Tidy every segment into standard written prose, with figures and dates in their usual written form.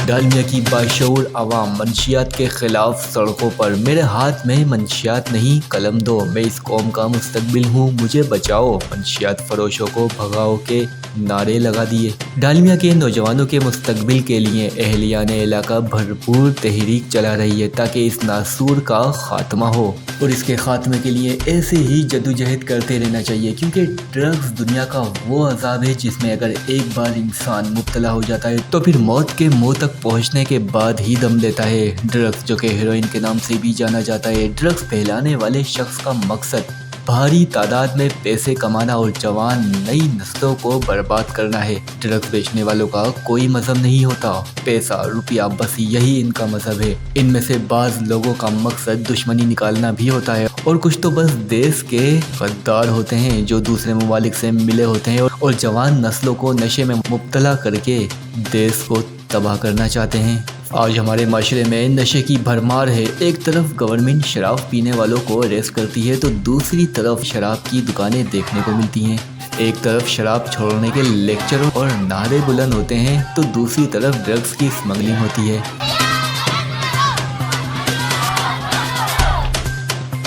डालमिया की बाशऊर आवाम मंशियात के खिलाफ सड़कों पर। मेरे हाथ में मंशियात नहीं कलम दो, मैं इस कौम का मुस्तकबिल हूँ, मुझे बचाओ। मंशियात फरोशों को भगाओ के नारे लगा दिए। डालमिया के नौजवानों के मुस्तकबिल के लिए अहलियान इलाका भरपूर तहरीक चला रही है ताकि इस नासूर का खात्मा हो, और इसके खात्मे के लिए ऐसे ही जद्दोजहद करते रहना चाहिए, क्योंकि ड्रग्स दुनिया का वो अजाब है जिसमें अगर एक बार इंसान मुब्तला हो जाता है तो फिर मौत के मुंह तक पहुंचने के बाद ही दम लेता है। ड्रग्स, जो कि हेरोइन के नाम से भी जाना जाता है, ड्रग्स फैलाने वाले शख्स का मकसद भारी तादाद में पैसे कमाना और जवान नई नस्लों को बर्बाद करना है। ड्रग्स बेचने वालों का कोई मजहब नहीं होता, पैसा रुपया बस यही इनका मजहब है। इनमें से बाज लोगों का मकसद दुश्मनी निकालना भी होता है, और कुछ तो बस देश के गद्दार होते हैं जो दूसरे ममालिक से मिले होते हैं और जवान नस्लों को नशे में मुब्तला करके देश को तबाह करना चाहते हैं। आज हमारे माशरे में नशे की भरमार है। एक तरफ गवर्नमेंट शराब पीने वालों को अरेस्ट करती है तो दूसरी तरफ शराब की दुकानें देखने को मिलती हैं। एक तरफ शराब छोड़ने के लेक्चर और नारे बुलंद होते हैं तो दूसरी तरफ ड्रग्स की स्मगलिंग होती है।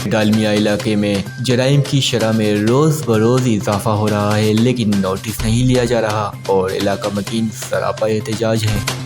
डालमिया इलाके में जराइम की शरह में रोज़ बरोज़ इजाफा हो रहा है, लेकिन नोटिस नहीं लिया जा रहा और इलाका मकीन सरापा एहतजाज है।